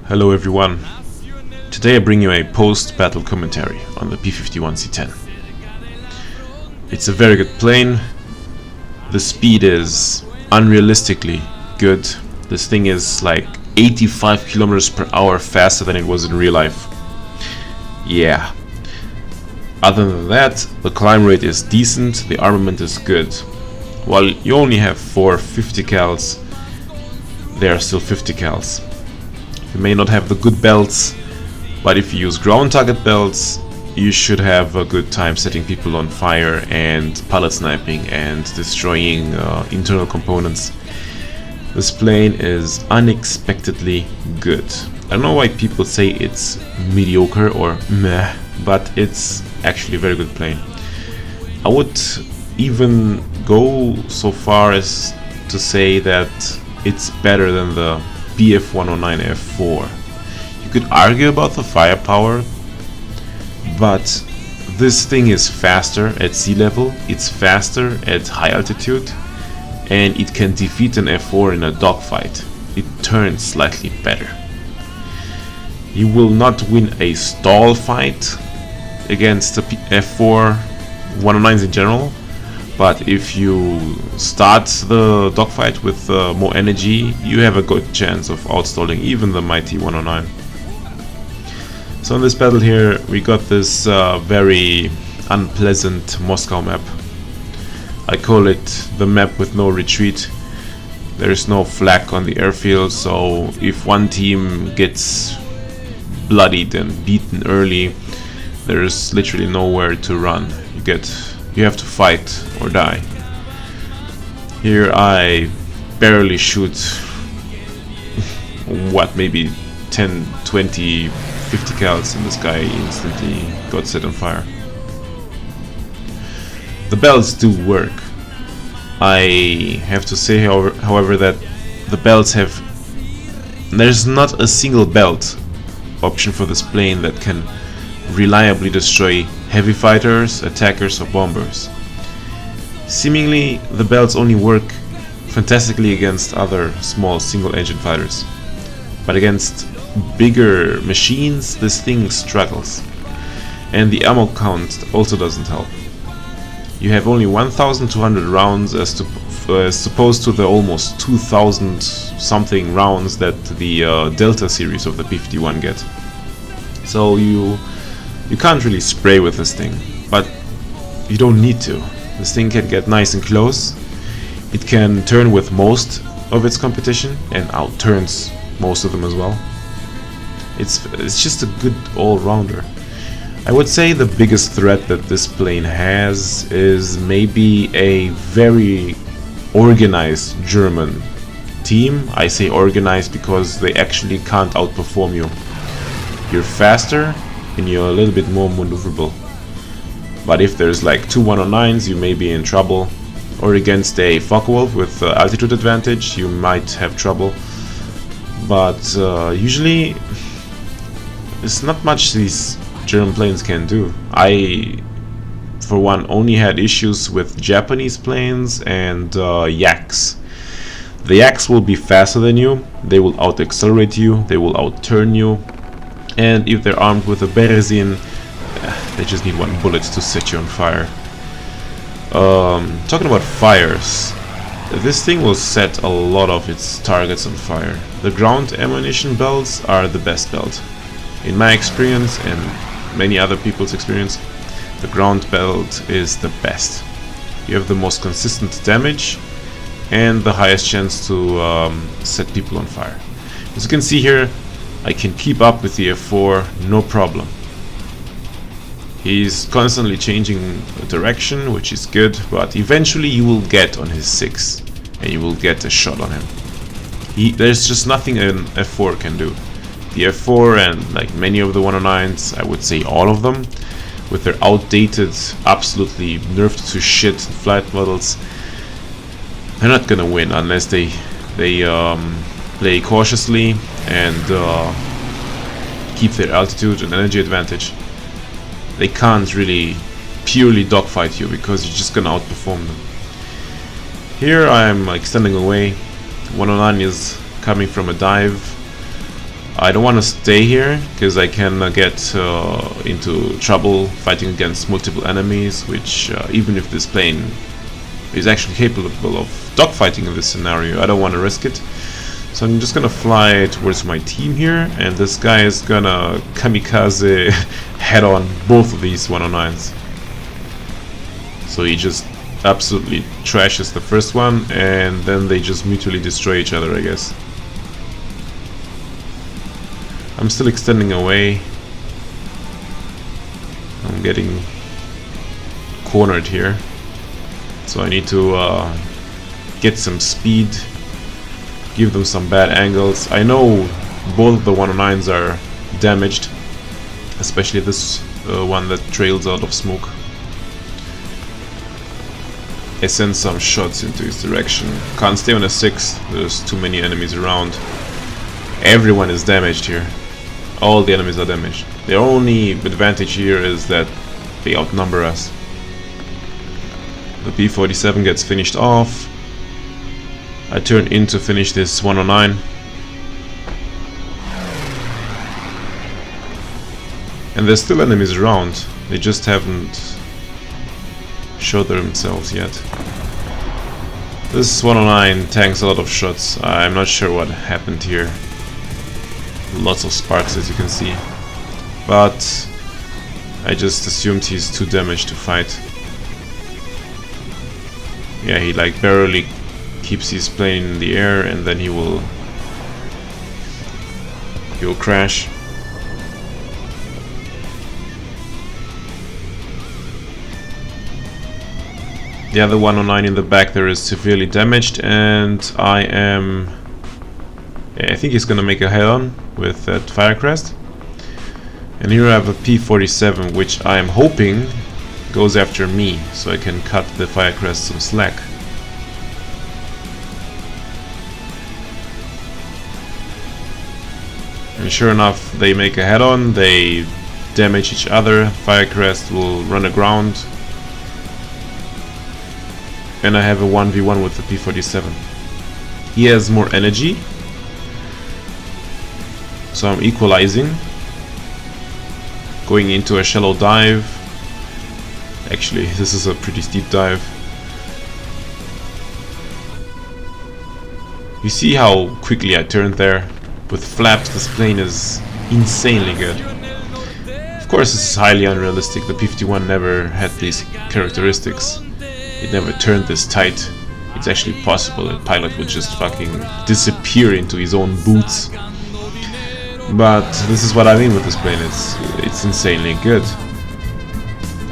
Hello everyone. Today I bring you a post-battle commentary on the P-51 C-10. It's a very good plane. The speed is unrealistically good. This thing is like 85 kilometers per hour faster than it was in real life. Yeah. Other than that, the climb rate is decent, the armament is good. While you only have 4 50 cals, there are still 50 cals. You may not have the good belts, but if you use ground target belts, you should have a good time setting people on fire and pallet sniping and destroying internal components. This plane is unexpectedly good. I don't know why people say it's mediocre or meh, but it's actually a very good plane. I would even go so far as to say that it's better than the Bf-109 F4. You could argue about the firepower, but this thing is faster at sea level, it's faster at high altitude, and it can defeat an F4 in a dogfight. It turns slightly better. You will not win a stall fight against the F4 109s in general, but if you start the dogfight with more energy, you have a good chance of outstalling even the mighty 109. So in this battle here, we got this very unpleasant Moscow map. I call it the map with no retreat. There is no flak on the airfield, so if one team gets bloodied and beaten early, there is literally nowhere to run. You have to fight or die. Here I barely shoot what, maybe 10, 20, 50 cals, and this guy instantly got set on fire. The belts do work. I have to say however that the belts there's not a single belt option for this plane that can reliably destroy heavy fighters, attackers or bombers. Seemingly the belts only work fantastically against other small single engine fighters, but against bigger machines this thing struggles, and the ammo count also doesn't help. You have only 1,200 rounds as opposed to the almost 2,000 something rounds that the Delta series of the P-51 get. So you can't really spray with this thing, but you don't need to. This thing can get nice and close. It can turn with most of its competition and outturns most of them as well. It's just a good all-rounder. I would say the biggest threat that this plane has is maybe a very organized German team. I say organized because they actually can't outperform you. You're faster and you're a little bit more maneuverable. But if there's like 2 109s, you may be in trouble. Or against a Focke-Wulf with altitude advantage, you might have trouble. But usually, there's not much these German planes can do. I, for one, only had issues with Japanese planes and Yaks. The Yaks will be faster than you, they will out-accelerate you, they will out-turn you, and if they're armed with a Berezin, they just need one bullet to set you on fire. Talking about fires, this thing will set a lot of its targets on fire. The ground ammunition belts are the best belt. In my experience and many other people's experience, the ground belt is the best. You have the most consistent damage and the highest chance to set people on fire. As you can see here, I can keep up with the F4 no problem. He's constantly changing direction, which is good, but eventually you will get on his 6 and you will get a shot on him. There's just nothing an F4 can do. The F4 and like many of the 109s, I would say all of them, with their outdated, absolutely nerfed to shit flight models, they're not gonna win unless they play cautiously and keep their altitude and energy advantage. They can't really purely dogfight you because you're just gonna outperform them. Here I'm extending away. 109 is coming from a dive. I don't want to stay here because I can get into trouble fighting against multiple enemies, which even if this plane is actually capable of dogfighting in this scenario, I don't want to risk it. So I'm just gonna fly towards my team here, and this guy is gonna kamikaze head on both of these 109s. So he just absolutely trashes the first one, and then they just mutually destroy each other, I guess. I'm still extending away. I'm getting cornered here, so I need to get some speed, give them some bad angles. I know both of the 109s are damaged, especially this one that trails out of smoke. I send some shots into his direction. Can't stay on a 6, there's too many enemies around. Everyone is damaged here. All the enemies are damaged. The only advantage here is that they outnumber us. The P-47 gets finished off. I turn in to finish this 109. And there's still enemies around. They just haven't showed themselves yet. This 109 tanks a lot of shots. I'm not sure what happened here. Lots of sparks, as you can see, but I just assumed he's too damaged to fight. Yeah, he like barely keeps his plane in the air, and then he will crash. The other 109 in the back there is severely damaged, and I think he's gonna make a head-on with that Firecrest. And here I have a P-47, which I am hoping goes after me, so I can cut the Firecrest some slack. And sure enough, they make a head-on, they damage each other, Firecrest will run aground, and I have a 1v1 with the P-47. He has more energy, so I'm equalizing, going into a shallow dive. Actually, this is a pretty steep dive. You see how quickly I turned there? With flaps, this plane is insanely good. Of course, this is highly unrealistic. The P-51 never had these characteristics. It never turned this tight. It's actually possible a pilot would just fucking disappear into his own boots. But this is what I mean with this plane, it's insanely good.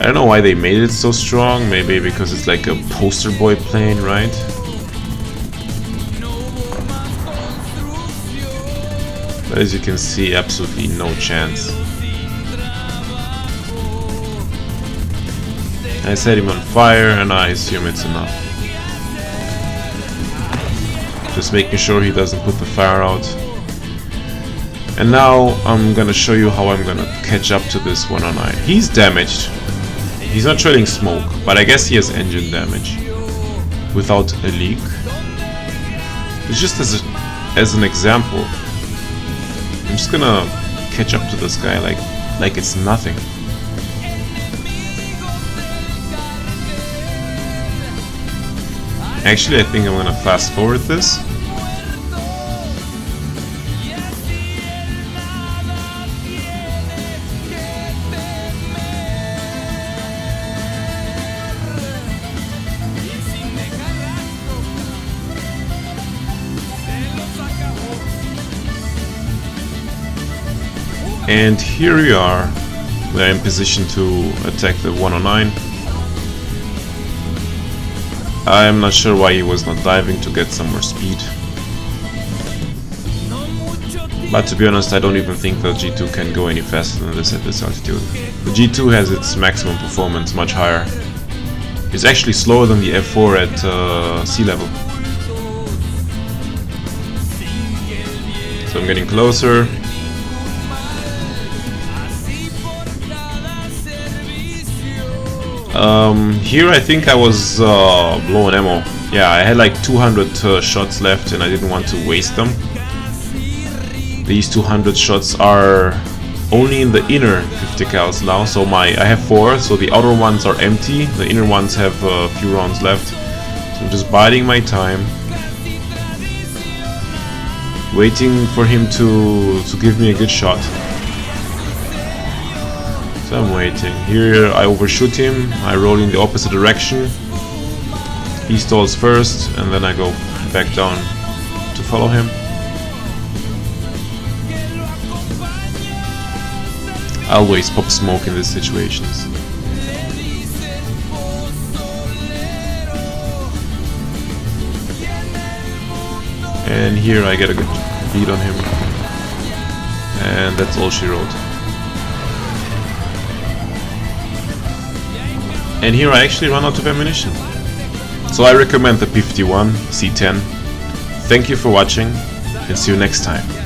I don't know why they made it so strong, maybe because it's like a poster boy plane, right? But as you can see, absolutely no chance. I set him on fire and I assume it's enough. Just making sure he doesn't put the fire out. And now I'm gonna show you how I'm gonna catch up to this 109. He's damaged. He's not trailing smoke, but I guess he has engine damage without a leak. It's just as an example. I'm just gonna catch up to this guy like it's nothing. Actually, I think I'm gonna fast forward this. And here we are. We're in position to attack the 109. I'm not sure why he was not diving to get some more speed. But to be honest, I don't even think the G2 can go any faster than this at this altitude. The G2 has its maximum performance much higher. It's actually slower than the F4 at sea level. So I'm getting closer. Here I think I was low on ammo. Yeah, I had like 200 shots left and I didn't want to waste them. These 200 shots are only in the inner 50 cals now, so I have 4, so the outer ones are empty, the inner ones have a few rounds left. So I'm just biding my time, waiting for him to give me a good shot. So I'm waiting. Here I overshoot him, I roll in the opposite direction. He stalls first, and then I go back down to follow him. I always pop smoke in these situations. And here I get a good beat on him. And that's all she wrote. And here I actually run out of ammunition. So I recommend the P-51 C-10. Thank you for watching, and see you next time.